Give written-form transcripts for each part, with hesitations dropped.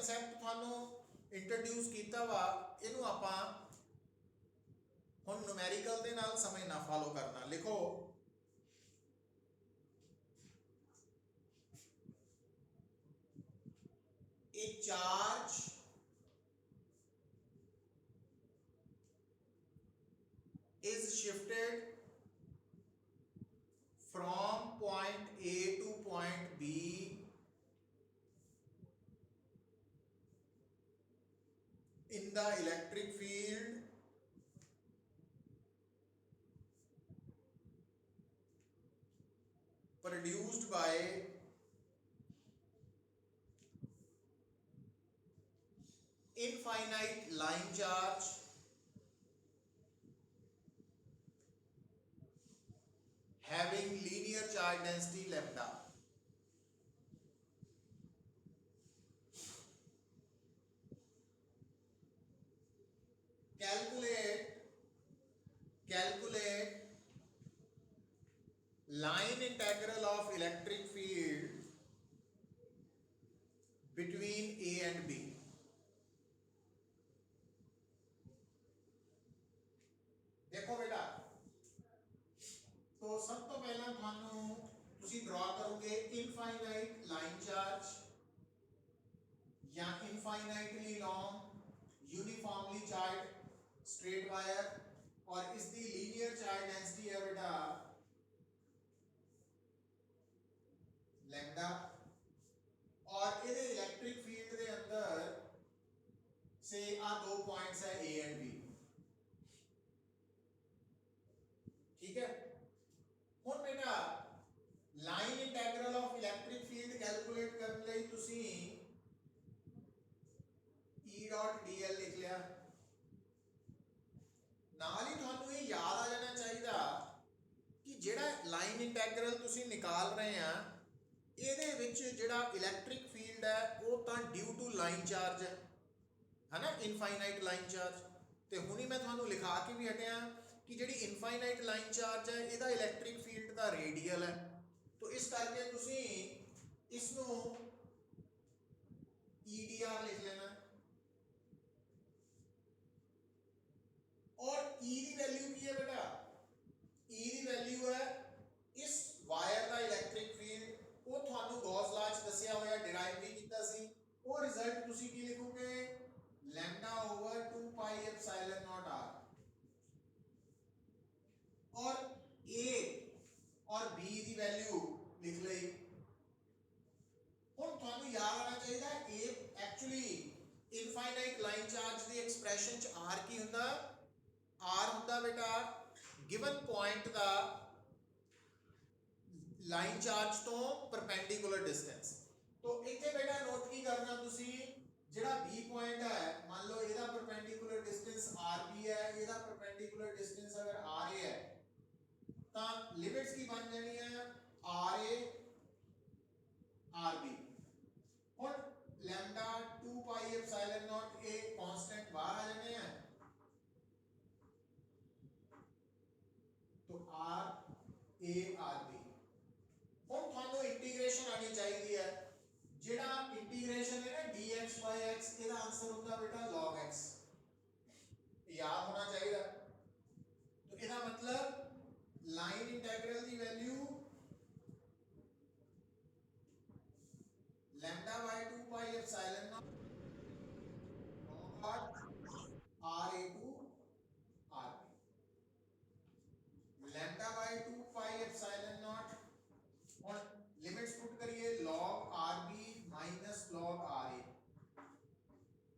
Concept थानू introduce किया वा इनू आपां हुण न्यूमैरिकल दे नाल समझना फॉलो करना। लिखो ए charge is shifted from point A to point B in the electric field produced by infinite line charge having linear charge density lambda। calculate line integral of electric field between A and B। देखो बेटा, तो सब तो पहला थानू तुसी draw करोगे infinite line charge या infinitely long uniformly charge straight wire और इसकी लीनियर चार्ज डेंसिटी है बेटा लैम्डा और ये इलेक्ट्रिक फील्ड के अंदर से आ दो पॉइंट्स है ए एंड बी। ठीक है, हुण बेटा line integral of electric field calculate करने लई तुसी E डॉट dl लिख लिया। नाल ही तुहानू ये याद आ जाना चाहिए कि जेड़ा लाइन इंटीग्रल तुसी निकाल रहे हैं ਇਹਦੇ ਵਿੱਚ ਜਿਹੜਾ ਇਲੈਕਟ੍ਰਿਕ ਫੀਲਡ ਹੈ ਉਹ ਤਾਂ ਡਿਊ ਟੂ ਲਾਈਨ ਚਾਰਜ ਹੈ ਨਾ, ਇਨਫਾਈਨਾਈਟ ਲਾਈਨ ਚਾਰਜ। ਤੇ ਹੁਣੀ ਮੈਂ ਤੁਹਾਨੂੰ ਲਿਖਾ ਕੇ ਵੀ ਹਟਿਆ ਕਿ ਜਿਹੜੀ ਇਨਫਾਈਨਾਈਟ ਲਾਈਨ ਚਾਰਜ ਹੈ ਇਹਦਾ ਇਲੈਕਟ੍ਰਿਕ ਫੀਲਡ ਦਾ ਰੇਡੀਅਲ ਹੈ। तो इस करके तुसी इसनू EDR लिख लेना और E की वैल्यू की है बेटा, E की वैल्यू है इस वायर का इलैक्ट्रिक फील्ड वो थानू गॉस लॉ च दस्सिया होया डिराइव भी कीता सी। वो रिजल्ट तुसी की लिखोगे lambda over 2 pi epsilon not r और A और B की वैल्यू लिख ली। हुण थानू याद आना चाहिए A actually infinite line charge की एक्सप्रैशन च R की हुंदा, R हुंदा बेटा गिवन पॉइंट दा लाइन चार्ज तो परपेंडिकुलर डिस्टेंस। तो इत्थे बेटा नोट की करना तुसी जेड़ा B पॉइंट है मान लो ਇਹਦਾ परपेंडिकुलर डिस्टेंस RB है, ਇਹਦਾ परपेंडिकुलर डिस्टेंस अगर RA है तो लिमिट्स की बन जानी है RA RB। और lambda 2 pi epsilon not A constant बाहर आ जाने हैं तो R A RB। और थानू इंटीग्रेशन आनी चाहिए है, जेड़ा इंटीग्रेशन है ना dx by x ਇਹਦਾ आंसर होता बेटा log x, याद होना चाहिए। तो ਇਹਦਾ मतलब लाइन इंटीग्रल की value lambda by 2 pi epsilon not RA to RB, lambda by 2 pi epsilon not और लिमिट्स पुट करिए log RB minus log RA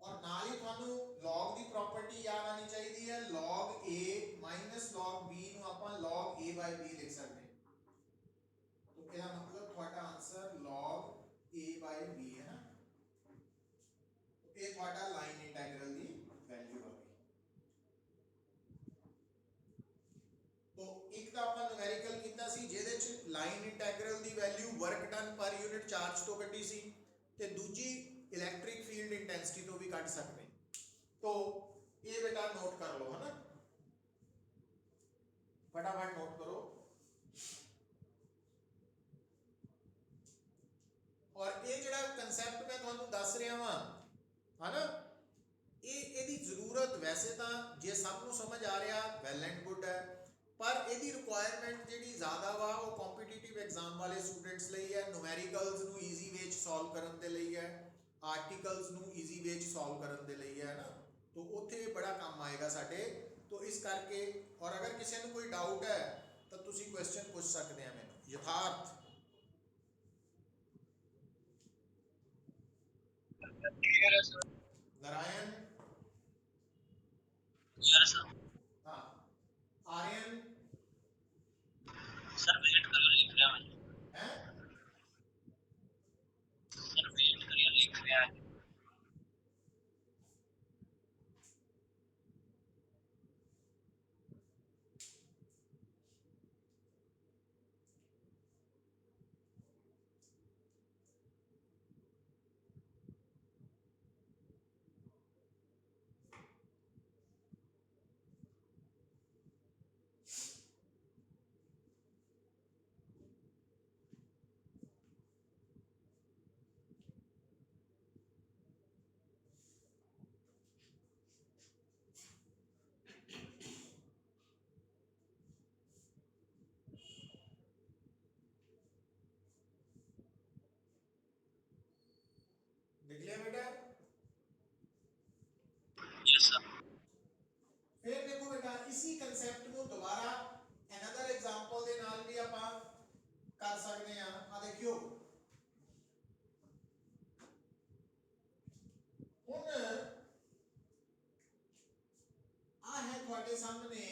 और नाल ही थानू log की प्रॉपर्टी याद आनी चाहिए है log A minus log B नु आपां log A by B लिख सकते हैं। तो इसका मतलब थोड़ा answer log A by B है ना। तो ये थोड़ा लाइन इंटीग्रल की वैल्यू आ गई। तो एक तो अपन न्यूमेरिकल कीता सी जेदे च लाइन इंटीग्रल दी value work done per unit charge तो कड्डी सी ते दूजी इलेक्ट्रिक फील्ड इंटेंसिटी तो भी कट सकते हैं। तो ये बेटा नोट कर लो है ना, फटाफट नोट करो। और ये जड़ा कंसेप्ट मैं तुहानू दस रहा हां है ना। ਇਹਦੀ ਜ਼ਰੂਰਤ ਵੈਸੇ ਤਾਂ ਜੇ ਸਭ ਨੂੰ ਸਮਝ ਆ ਰਿਹਾ ਵੈਲ ਐਂਡ ਗੁੱਡ ਹੈ, ਪਰ ਇਹਦੀ ਰਿਕੁਆਇਰਮੈਂਟ ਜਿਹੜੀ ਜ਼ਿਆਦਾ ਵਾ ਉਹ ਕੰਪੀਟੀਟਿਵ ਐਗਜ਼ਾਮ ਵਾਲੇ ਸਟੂਡੈਂਟਸ ਲਈ ਹੈ, ਨੂਮੈਰੀਕਲਸ ਨੂੰ ਈਜ਼ੀ ਵੇ 'ਚ ਸੋਲਵ ਕਰਨ ਦੇ ਲਈ ਹੈ, ਆਰਟੀਕਲਸ ਨੂੰ ਈਜ਼ੀ ਵੇ 'ਚ ਸੋਲਵ ਕਰਨ ਦੇ ਲਈ ਹੈ ਨਾ। तो ਉੱਥੇ ਬੜਾ ਕੰਮ ਆਏਗਾ ਸਾਡੇ। तो इस करके और अगर किसी ਨੂੰ ਕੋਈ डाउट है तो ਤੁਸੀਂ क्वेश्चन पूछ सकते हैं ਮੈਨੂੰ। यथार्थ नारायण, हाँ आर्यन, सर वेट करियो लिख रहा मैं। हैं सर वेट करियो लिख रहा है। लिख लिया बेटा। Yes sir. फिर देखो बेटा इसी कंसेप्ट को दोबारा अनदर एग्जांपल ਦੇ ਨਾਲ ਵੀ ਆਪਾਂ ਕਰ ਸਕਦੇ ਆ। ਆ ਦੇਖਿਓ ਹੁਣ ਆ ਹੈ ਤੁਹਾਡੇ ਸਾਹਮਣੇ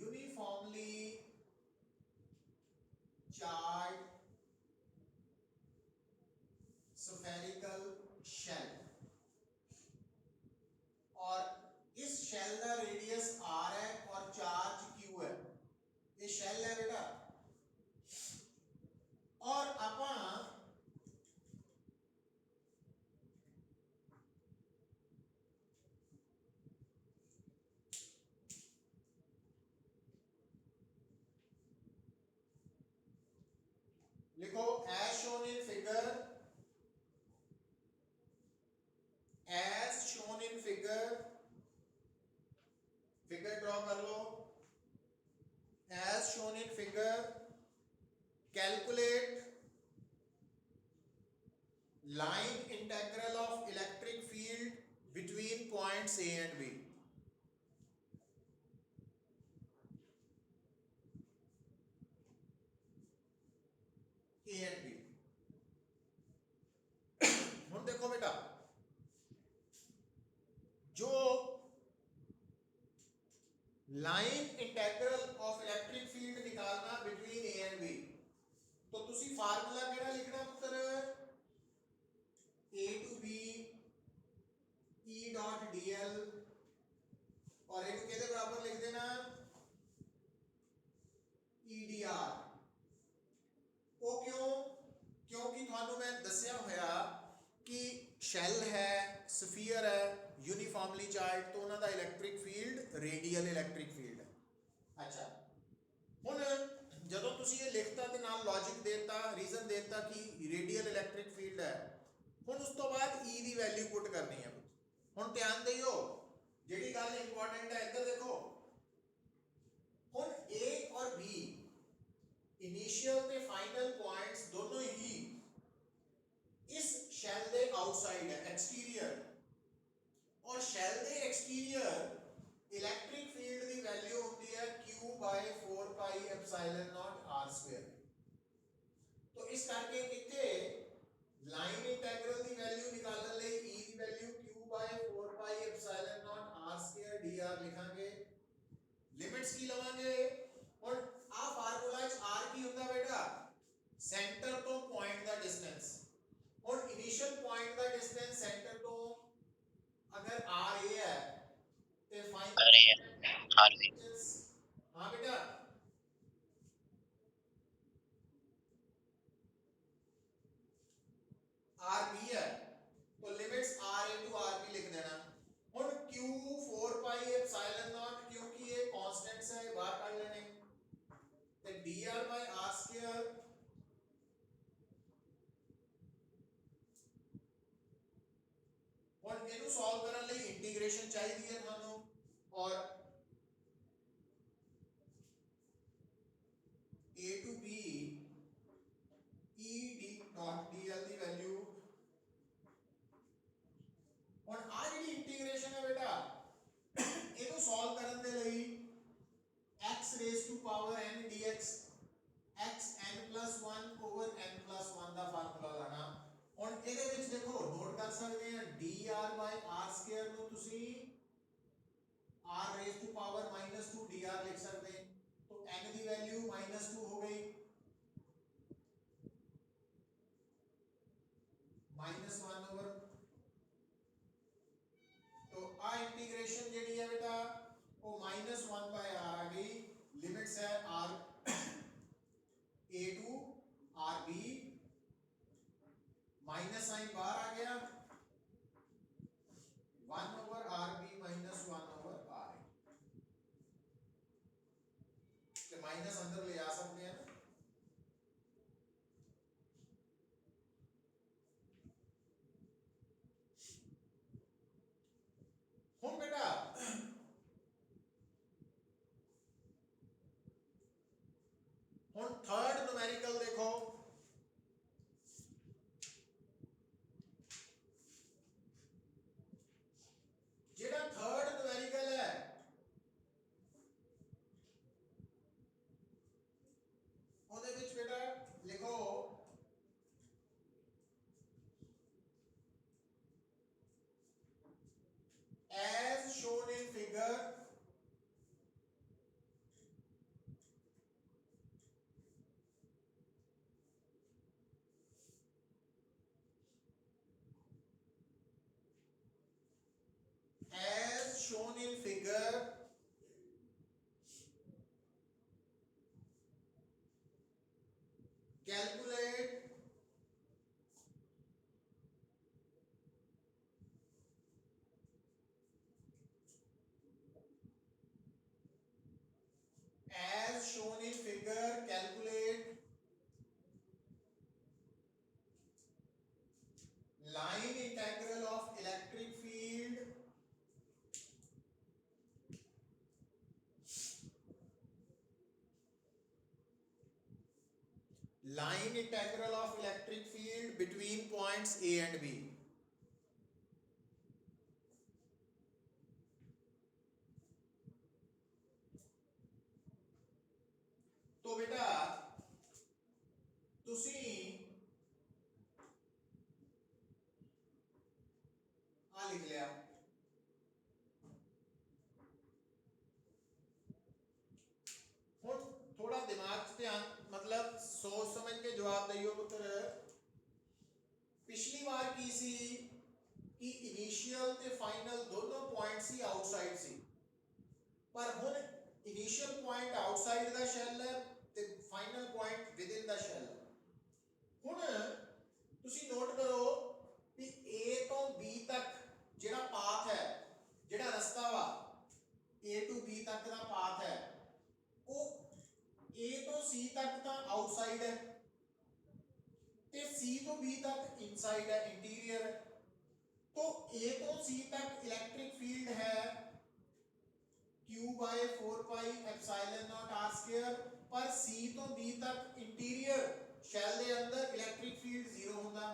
यूनिफॉर्मली चार्ज spherical shell और इस शेल का रेडियस r है और चार्ज q है। ये शेल है बेटा और अपन लिखो as shown in figure, as shown in figure, figure draw कर लो। as shown in figure, calculate line integral of electric field between points A and B। A and B ਹੁਣ देखो बेटा जो line integral of electric field निकालना between A and B, तो तुसी formula केड़ा लिखना पुत्र A to B E dot DL और इनको केदे बराबर लिख देना ईडीआर। वो क्यों? क्योंकि थानू मैं दस्या होया कि शैल है स्फीयर है यूनिफॉर्मली चार्ज तो उन्हों का electric field radial electric field है। अच्छा हुण जदों तुसी ये लिखता ते नाल लॉजिक देता रीजन देता कि रेडियल इलैक्ट्रिक फील्ड है, हुण उस तो बाद ई दी वैल्यू पुट करनी है। हुण ध्यान दियो जेड़ी गल इंपॉर्टेंट है इधर देखो हुण ए और बी इनिशियल ते फाइनल पॉइंट्स दोनों ही इस शैल दे आउटसाइड है एक्सटीरियर और शैल दे एक्सटीरियर इलेक्ट्रिक फील्ड दी वैल्यू होती है q by 4 pi epsilon naught r square। तो इस करके इथे लाइन इंटीग्रल दी वैल्यू निकालने ਲਈ e दी value q by 4 pi epsilon naught r square dr लिखांगे। लिमिट्स की लवांगे और आ फार्मूला च r की ਹੁੰਦਾ बेटा सेंटर तो पॉइंट दा डिस्टेंस और इनिशियल पॉइंट दा डिस्टेंस सेंटर तो अगर r a है ते फाइनल आ रही है आरवी। हां बेटा r b है तो limits r a to r b लिख देना। और q 4 pi epsilon naught क्योंकि ये कांस्टेंट्स है बाहर काट लेने ते dr ਇਹਨੂੰ ਸੋਲਵ ਕਰਨ ਲਈ ਇੰਟੀਗ੍ਰੇਸ਼ਨ ਚਾਹੀਦੀ ਹੈ ਤੁਹਾਨੂੰ ਔਰ a to b e d dot dl the value ਹੁਣ ਆ ਜਿਹੜੀ ਇੰਟੀਗ੍ਰੇਸ਼ਨ ਹੈ ਬੇਟਾ ਇਹਨੂੰ ਸੋਲਵ ਕਰਨ ਦੇ ਲਈ x raised to power n dx x n plus 1 over n plus 1 the formula ਲਾਣਾ ਹੁਣ ਇਹਦੇ ਵਿੱਚ ਦੇਖੋ ਨੋਟ ਕਰ ਸਕਦੇ ਆ dr by r square ਨੂੰ ਤੁਸੀਂ r raised to power -2 dr लिख सकते हैं तो n की वैल्यू -2 हो गई -1 ओवर तो आ इंटीग्रेशन जेडी है बेटा वो -1 बाय r आ गई लिमिट्स है r a to r b minus sign बाहर आ गया 1 over r b -1 over r के माइनस अंदर ले आ सकते हैं ना हम बेटा हम थर्ड न्यूमेरिकल देखो जेड़ा थर्ड न्यूमेरिकल है ਉਹਦੇ ਵਿੱਚ ਬੇਟਾ ਲਿਖੋ as shown in figure as shown in figure calculate as shown in figure calculate line integral of electric field line integral of electric field between points A and B तो बेटा तुसी आ लिख लिया हुण थोड़ा दिमाग से ध्यान मतलब सोच समझ के जवाब दियो पुत्र पिछली बार की सी कि इनिशियल ते फाइनल दोनों पॉइंट सी आउटसाइड सी पर हुण इनिशियल पॉइंट आउटसाइड दा शेल है ते फाइनल पॉइंट विद इन दा शेल है हुण तुसी नोट करो कि A तो B तक जेड़ा पाथ है जेड़ा रास्ता वा A to B तक दा पाथ है वो A तो C तक ता आउटसाइड है ते C तो B तक इनसाइड है इंटीरियर है तो A तो C तक इलेक्ट्रिक फील्ड है Q by 4 pi epsilon naught r square पर C तो B तक इंटीरियर शेल दे अंदर इलेक्ट्रिक फील्ड 0 होगा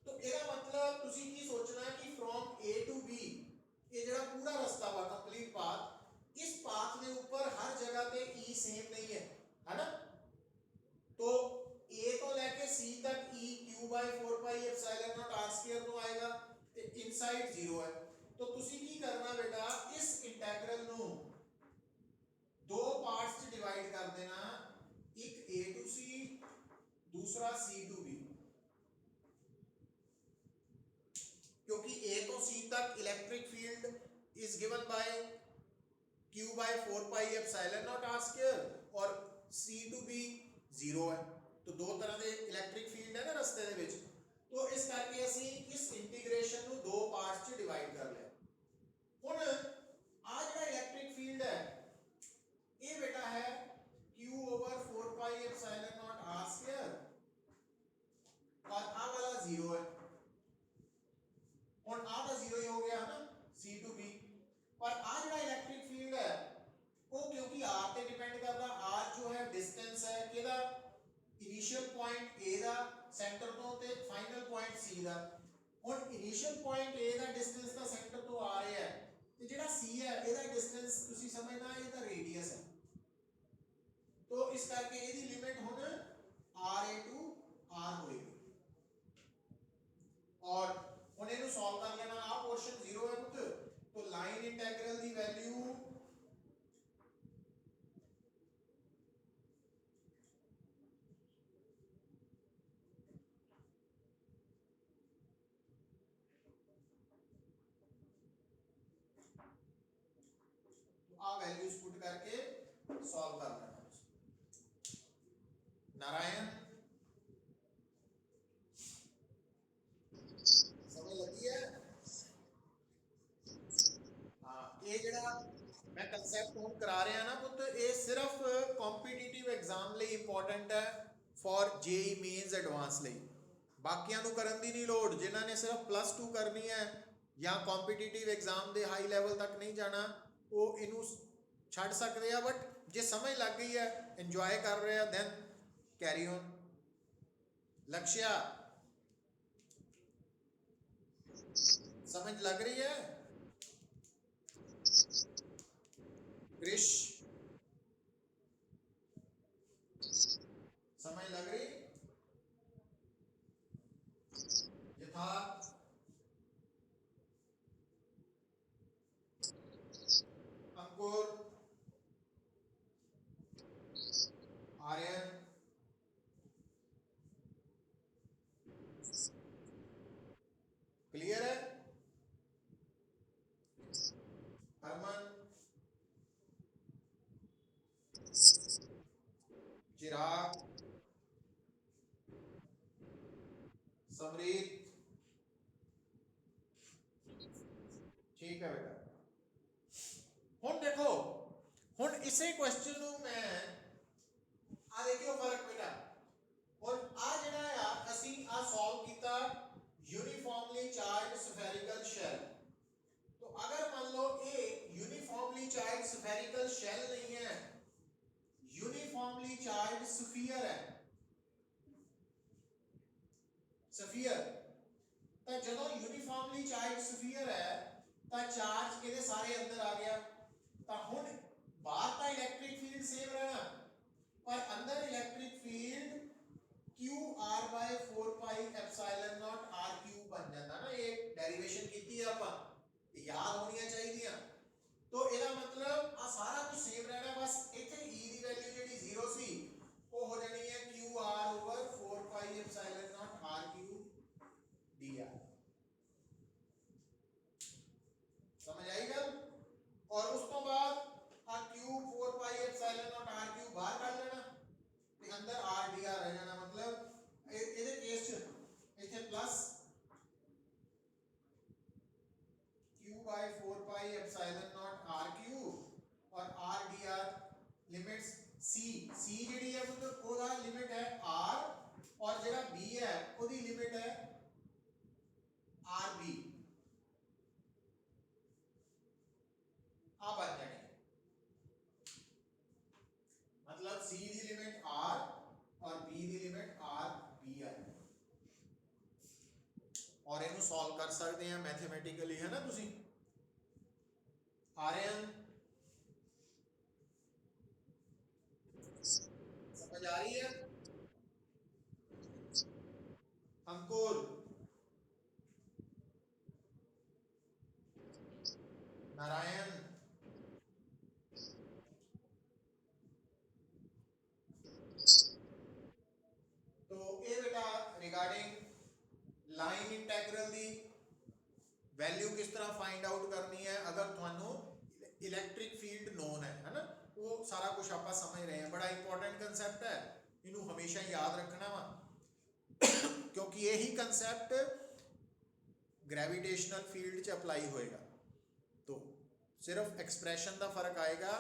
तो एदा मतलब तुसी की सोचना है कि फ्रॉम A to B ये जेड़ा पूरा रास्ता वा कंप्लीट पाथ इस पाथ के ऊपर हर जगह पे E सेम नहीं है ना तो A तो लेके C तक E Q by 4 pi epsilon naught r square तो आएगा ते इनसाइड 0 है तो तुसी की करना बेटा इस इंटीग्रल नु दो पार्ट्स च डिवाइड कर देना एक A to C दूसरा C to B क्योंकि A तो C तक electric field is given by Q by 4 pi epsilon naught r square और C to B 0 है तो दो तरह के इलेक्ट्रिक फील्ड है ना रास्ते दे विच तो इस करके ਅਸੀਂ इस इंटीग्रेशन ਨੂੰ दो पार्ट्स च डिवाइड कर लिया ਹੁਣ आ ਜਿਹੜਾ इलेक्ट्रिक फील्ड है ये बेटा है Q over 4 pi epsilon naught r square और आ वाला 0 है initial point A the centre ਤੋਂ ਤੇ ਫਾਈਨਲ ਪੁਆਇੰਟ C ਦਾ। ਹੁਣ initial point A the distance the centre ਤੋਂ ਆ ਰਿਹਾ ਹੈ ਤੇ ਜਿਹੜਾ C ਹੈ ਇਹਦਾ ਡਿਸਟੈਂਸ ਤੁਸੀਂ ਸਮਝਣਾ ਇਹਦਾ ਰੇਡੀਅਸ ਹੈ। तो इस करके ਇਹਦੀ ਲਿਮਿਟ ਹੁਣ RA to R ਹੋਏਗੀ। और ਹੁਣ ਇਹਨੂੰ ਸੋल्व ਕਰ ਲੈਣਾ। ਆ ਪੋਰਸ਼ਨ 0 ਹੈ ਪੁੱਤ, तो लाइन इंटीग्रल ਦੀ ਵੈਲਿਊ आ वैल्यूज पुट करके सॉल्व कर लेना। नारायण समझ लगी है? हाँ, ये जड़ा मैं कंसेप्ट हूं करा रहा ना पुत, ये सिर्फ कॉम्पिटिटिव एग्जाम ਲਈ इंपॉर्टेंट है फॉर जेई मेंस एडवांस ਲਈ। ਬਾਕੀਆਂ ਨੂੰ ਕਰਨ ਦੀ ਨਹੀਂ ਲੋੜ। ਜਿਨ੍ਹਾਂ ਨੇ ਸਿਰਫ +2 ਕਰਨੀ ਹੈ ਜਾਂ ਕੰਪੀਟੀਟਿਵ ਐਗਜ਼ਾਮ ਦੇ ਹਾਈ ਲੈਵਲ ਤੱਕ ਨਹੀਂ ਜਾਣਾ, ਉਹ ਇਹਨੂੰ ਛੱਡ ਸਕਦੇ ਆ। ਬਟ ਜੇ ਸਮਝ ਲੱਗ ਗਈ ਹੈ, ਇੰਜੋਏ ਕਰ ਰਹੇ ਆ, ਦੈਨ कैरी ऑन। लक्ष्या समझ लग रही है? कृष समझ लग रही? यथा अंकुर, आर्यन, क्लियर है? हरमन, चिराग, समरीत, ठीक है बेटा। हुण देखो, हुण इसे क्वेश्चन ਨੂੰ मैं आ देखियो फर्क बेटा। और आ ਜਿਹੜਾ ਆ ਅਸੀਂ आ सॉल्व ਕੀਤਾ यूनिफॉर्मली चार्ज स्फेरिकल शेल। तो अगर मान लो ये यूनिफॉर्मली चार्ज स्फेरिकल शेल नहीं है, यूनिफॉर्मली चार्ज स्फीयर है, स्फीयर, तो ਜਦੋਂ यूनिफॉर्मली चार्ज स्फीयर है ਤਾਂ ਚਾਰਜ ਕਿਹਦੇ ਸਾਰੇ ਅੰਦਰ ਆ ਗਿਆ। ਤਾਂ ਹੁਣ ਬਾਹਰ ਤਾਂ ਇਲੈਕਟ੍ਰਿਕ ਫੀਲਡ ਸੇਮ ਰਹਿਣਾ, ਪਰ ਅੰਦਰ electric field QR by 4 pi epsilon naught R cube बन जाता ना। ये डेरिवेशन की है ਆਪਾਂ, याद होनी चाहिए। तो ਇਹਦਾ मतलब आ सारा कुछ सेम रहना, बस ਇੱਥੇ E ਦੀ ਵੈਲਿਊ ਜਿਹੜੀ 0 ਸੀ ਉਹ ਹੋ ਜਾਣੀ ਹੈ QR over 4 pi epsilon naught R cube dr। समझ आई गल? और उस तो बाद आ cube 4 pi epsilon naught R cube बाहर काढ लेना ਤੇ अंदर R dr रह जाना। मतलब ਇਹਦੇ ਕੇਸ ਚ ਇੱਥੇ plus q by 4 pi epsilon naught R cube और R dr लिमिट्स c ਜਿਹੜੀ ਹੈ ਉਹਦਾ ਲਿਮਿਟ ਹੈ R, और ਜਿਹੜਾ b ਹੈ ਉਹਦੀ ਲਿਮਿਟ ਹੈ RB। ਆ ਬਣ ਜਾਣੀ मतलब c ਦੀ ਲਿਮਿਟ R और b ਦੀ ਲਿਮਿਟ RB ਹੈ। और ਇਹਨੂੰ ਸੋल्व कर सकते हैं मैथमेटिकली, है ना। ਤੁਸੀਂ आर्यन समझ आ रही है? अंकुर, नारायण, तो ये बेटा रिगार्डिंग लाइन इंटीग्रल दी वैल्यू किस तरह फाइंड आउट करनी है अगर थानू इलेक्ट्रिक फील्ड नोन है ना, वो सारा कुछ आप समझ रहे हैं। बड़ा इंपॉर्टेंट कंसेप्ट है, इनू हमेशा याद रखना वा क्योंकि यही कंसेप्ट ग्रेविटेशनल फील्ड च अप्लाई होएगा। तो सिर्फ एक्सप्रैशन का फर्क आएगा,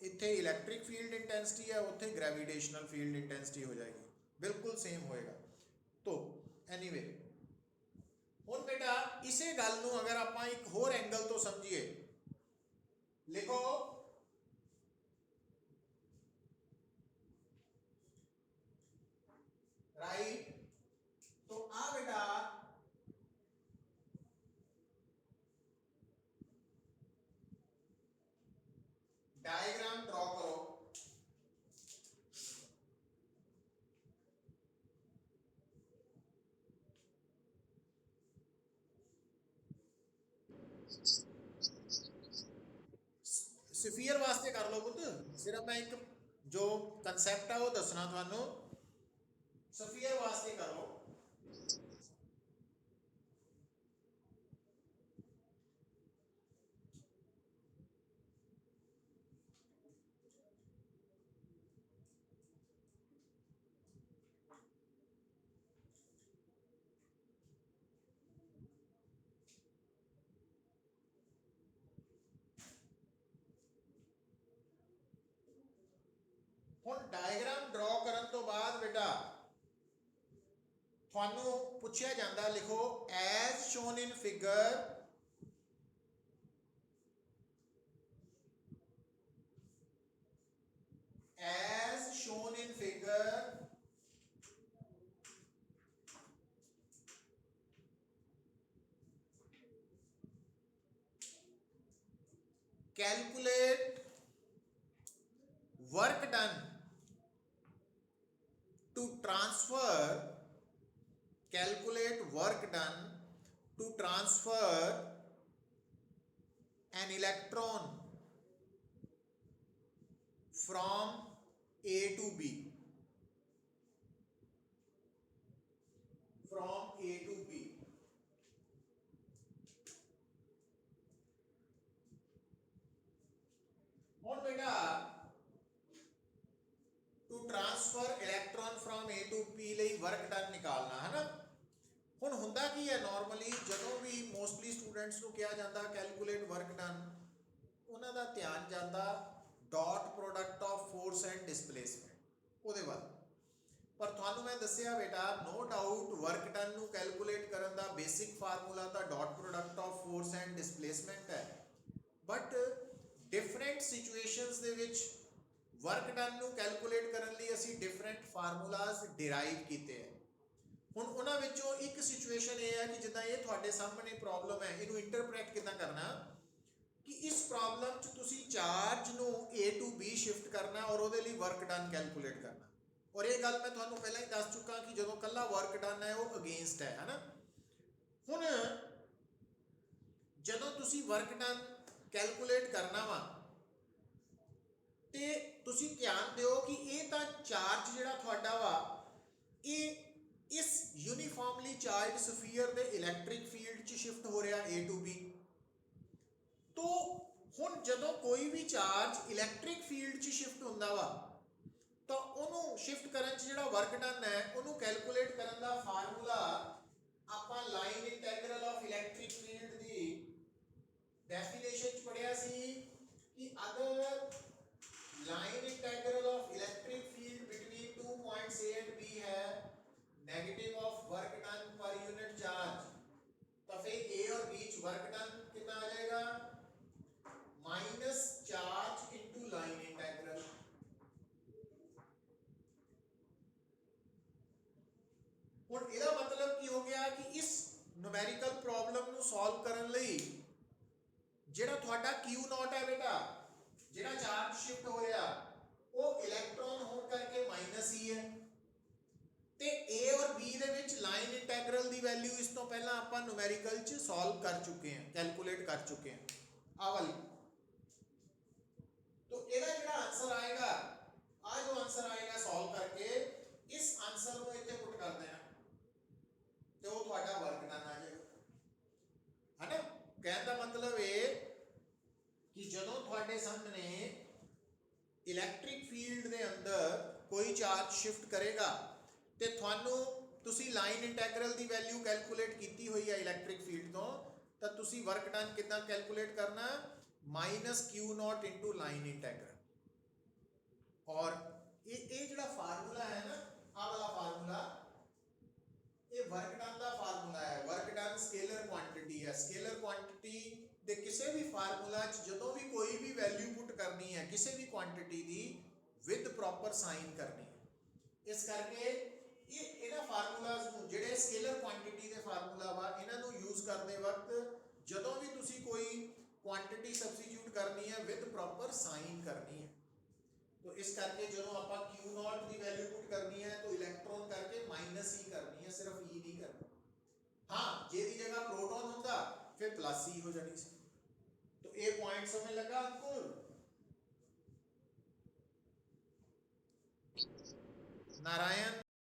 इत्थे इलेक्ट्रिक फील्ड इंटेंसिटी है, उत्थे ग्रेविटेशनल फील्ड इंटेंसिटी हो जाएगी, बिल्कुल सेम होएगा। तो एनीवे हुण बेटा इसे गल नूं अगर आप एक होर एंगल तो समझिए, लिखो ਸਫੀਅਰ ਵਾਸਤੇ ਕਰ ਲਓ ਪੁੱਤ, ਸਿਰਫ ਮੈਂ ਇੱਕ ਜੋ ਕਨਸੈਪਟ ਆ ਉਹ ਦੱਸਣਾ ਤੁਹਾਨੂੰ। ਸਫੀਅਰ ਵਾਸਤੇ ਕਰੋ। ਹੁਣ ਡਾਇਗਰਾਮ ਡਰਾ ਕਰਨ ਤੋਂ ਬਾਅਦ ਬੇਟਾ ਤੁਹਾਨੂੰ ਪੁੱਛਿਆ ਜਾਂਦਾ, ਲਿਖੋ as shown in figure as shown in figure calculate work done to transfer an electron from A to B, ਹੁਣ ਬੇਟਾ to transfer electron from A to P ਲਈ work done ਨਿਕਾਲਣਾ ਹੈ ਨਾ। ਹੁਣ ਹੁੰਦਾ ਕੀ ਹੈ, ਨਾਰਮਲੀ ਜਦੋਂ ਵੀ ਮੋਸਟਲੀ ਸਟੂਡੈਂਟਸ ਨੂੰ ਕਿਹਾ ਜਾਂਦਾ ਕੈਲਕੂਲੇਟ ਵਰਕ ਡਨ, ਉਹਨਾਂ ਦਾ ਧਿਆਨ ਜਾਂਦਾ dot product of force and displacement ਉਹਦੇ ਵੱਲ। ਪਰ ਤੁਹਾਨੂੰ ਮੈਂ ਦੱਸਿਆ ਬੇਟਾ ਨੋ ਡਾਊਟ ਵਰਕ ਡਨ ਨੂੰ ਕੈਲਕੂਲੇਟ ਕਰਨ ਦਾ ਬੇਸਿਕ ਫਾਰਮੂਲਾ ਤਾਂ dot product of force and displacement ਹੈ, ਬਟ ਡਿਫਰੈਂਟ ਸਿਚੁਏਸ਼ਨਸ ਦੇ ਵਿੱਚ ਵਰਕ ਡਨ ਨੂੰ ਕੈਲਕੂਲੇਟ ਕਰਨ ਲਈ ਅਸੀਂ ਡਿਫਰੈਂਟ ਫਾਰਮੂਲਾਜ਼ ਡਿਰਾਈਵ ਕੀਤੇ ਹੈ। ਹੁਣ ਉਹਨਾਂ ਵਿੱਚੋਂ ਇੱਕ ਸਿਚੁਏਸ਼ਨ ਇਹ ਹੈ ਕਿ ਜਿੱਦਾਂ ਇਹ ਤੁਹਾਡੇ ਸਾਹਮਣੇ ਪ੍ਰੋਬਲਮ ਹੈ, ਇਹਨੂੰ ਇੰਟਰਪ੍ਰੈਟ ਕਿੱਦਾਂ ਕਰਨਾ ਕਿ ਇਸ ਪ੍ਰੋਬਲਮ 'ਚ ਤੁਸੀਂ ਚਾਰਜ ਨੂੰ A to B ਸ਼ਿਫਟ ਕਰਨਾ ਔਰ ਉਹਦੇ ਲਈ ਵਰਕ ਡਨ ਕੈਲਕੂਲੇਟ ਕਰਨਾ। ਔਰ ਇਹ ਗੱਲ ਮੈਂ ਤੁਹਾਨੂੰ ਪਹਿਲਾਂ ਹੀ ਦੱਸ ਚੁੱਕਾ ਕਿ ਜਦੋਂ ਕੱਲਾ ਵਰਕ ਡਨ ਹੈ ਉਹ ਅਗੇਂਸਟ ਹੈ ਨਾ। ਹੁਣ ਜਦੋਂ ਤੁਸੀਂ ਵਰਕ ਡਨ ਕੈਲਕੂਲੇਟ ਕਰਨਾ ਵਾ ਤੇ ਤੁਸੀਂ ਧਿਆਨ ਦਿਓ ਕਿ ਇਹ ਤਾਂ ਚਾਰਜ ਜਿਹੜਾ ਤੁਹਾਡਾ ਵਾ ਇਹ ਇਸ ਯੂਨੀਫਾਰਮਲੀ ਚਾਰਜ ਸਫੀਅਰ ਦੇ ਇਲੈਕਟ੍ਰਿਕ ਫੀਲਡ 'ਚ ਸ਼ਿਫਟ ਹੋ ਰਿਹਾ A to B। ਤੋ ਹੁਣ ਜਦੋਂ ਕੋਈ ਵੀ ਚਾਰਜ ਇਲੈਕਟ੍ਰਿਕ ਫੀਲਡ 'ਚ ਸ਼ਿਫਟ ਹੁੰਦਾ ਵਾ ਤਾਂ ਉਹਨੂੰ ਸ਼ਿਫਟ ਕਰਨ 'ਚ ਜਿਹੜਾ ਵਰਕ ਡਨ ਹੈ ਉਹਨੂੰ ਕੈਲਕੂਲੇਟ ਕਰਨ ਦਾ ਫਾਰਮੂਲਾ ਆਪਾਂ line integral of electric field ਦੀ ਡੈਫੀਨੇਸ਼ਨ 'ਚ ਪੜਿਆ ਸੀ ਕਿ ਅਗਰ line integral of electric field between 2 points A and B है negative of work done per unit charge, तो फिर A और B वर्क डन कितना आ जाएगा minus charge into line integral. ਹੁਣ ਇਹਦਾ ਮਤਲਬ ਕੀ ਹੋ ਗਿਆ ਕਿ ਇਸ ਨੂਮੈਰੀਕਲ ਪ੍ਰੋਬਲਮ ਨੂੰ ਸੋਲਵ ਕਰਨ ਲਈ ਜਿਹੜਾ ਤੁਹਾਡਾ Q0 ਹੈ ਬੇਟਾ, ਜਿਹੜਾ ਚਾਰਜ ਸ਼ਿਫਟ ਹੋ ਰਿਹਾ ਉਹ ਇਲੈਕਟ੍ਰੋਨ ਹੋਣ ਕਰਕੇ ਮਾਈਨਸ ਹੀ ਹੈ ਤੇ A ਔਰ B ਦੇ ਵਿੱਚ ਲਾਈਨ ਇੰਟੈਗਰਲ ਦੀ ਵੈਲਿਊ ਇਸ ਤੋਂ ਪਹਿਲਾਂ ਆਪਾਂ ਨੂਮੈਰੀਕਲ 'ਚ ਸੋਲਵ ਕਰ ਚੁੱਕੇ ਹਾਂ, ਕੈਲਕੂਲੇਟ ਕਰ ਚੁੱਕੇ ਹਾਂ ਆਹ ਵਾਲੀ। तो ਇਹਦਾ ਜਿਹੜਾ ਆਨਸਰ ਆਏਗਾ, ਆ ਜੋ ਆਨਸਰ ਆਏਗਾ ਸੋਲਵ ਕਰਕੇ ਇਸ ਆਨਸਰ ਨੂੰ ਇੱਥੇ ਪੁੱਟ ਕਰ ਦੇਣਾ ਤੇ ਉਹ ਤੁਹਾਡਾ ਵਰਕ ਡਨ ਆ ਜਾਏਗਾ, ਹੈ ਨਾ। ਕਹਿਣ ਦਾ ਮਤਲਬ ਇਹ ਕਿ ਜਦੋਂ ਤੁਹਾਡੇ ਸਾਹਮਣੇ ਇਲੈਕਟ੍ਰਿਕ ਫੀਲਡ ਦੇ ਅੰਦਰ ਕੋਈ ਚਾਰਜ ਸ਼ਿਫਟ ਕਰੇਗਾ ਤੇ ਤੁਸੀਂ ਲਾਈਨ ਇੰਟੈਗਰਲ ਦੀ ਵੈਲਿਊ ਕੈਲਕੂਲੇਟ ਕੀਤੀ ਹੋਈ ਹੈ ਇਲੈਕਟ੍ਰਿਕ ਫੀਲਡ ਤੋਂ, ਤਾਂ ਤੁਸੀਂ ਵਰਕ ਡਨ ਕਿੱਦਾਂ ਕੈਲਕੂਲੇਟ ਕਰਨਾ minus Q0 into line integral. ਔਰ ਇਹ ਜਿਹੜਾ ਫਾਰਮੂਲਾ ਹੈ ਨਾ, ਆਹ ਵਾਲਾ ਫਾਰਮੂਲਾ ਇਹ ਵਰਕ ਡਨ ਦਾ ਫਾਰਮੂਲਾ ਹੈ। ਵਰਕ ਡਨ ਸਕੇਲਰ ਕੁਆਂਟੀਟੀ ਹੈ। ਸਕੇਲਰ ਕੁਆਂਟੀਟੀ ਦੇ ਕਿਸੇ ਵੀ ਫਾਰਮੂਲਾ 'ਚ ਜਦੋਂ ਵੀ ਕੋਈ ਵੀ ਵੈਲਿਊ ਪੁੱਟ ਕਰਨੀ ਹੈ ਕਿਸੇ ਵੀ quantity the with proper sign ਕਰਨੀ ਹੈ। ਇਸ ਕਰਕੇ ਇਹਨਾਂ ਫਾਰਮੂਲਾਜ਼ ਨੂੰ ਜਿਹੜੇ ਸਕੇਲਰ ਕੁਆਂਟੀਟੀ ਦੇ ਫਾਰਮੂਲਾ ਵਾ ਇਹਨਾਂ ਨੂੰ ਯੂਜ਼ ਕਰਦੇ ਵਕਤ ਜਦੋਂ ਵੀ ਤੁਸੀਂ ਕੋਈ ਕੁਆਂਟੀਟੀ ਸਬਸਟੀਟਿਊਟ ਕਰਨੀ ਹੈ ਵਿਦ ਪ੍ਰੋਪਰ ਸਾਈਨ ਕਰਨੀ ਹੈ। तो इस करके जो आप Q0 की वैल्यू पुट करनी है तो इलेक्ट्रॉन करके माइनस ही करनी है, सिर्फ ई नहीं करना। हाँ जे दी जगह प्रोटॉन होता फिर प्लस ही हो जानी सी। ये पॉइंट समझ लगा अंकुर? नारायण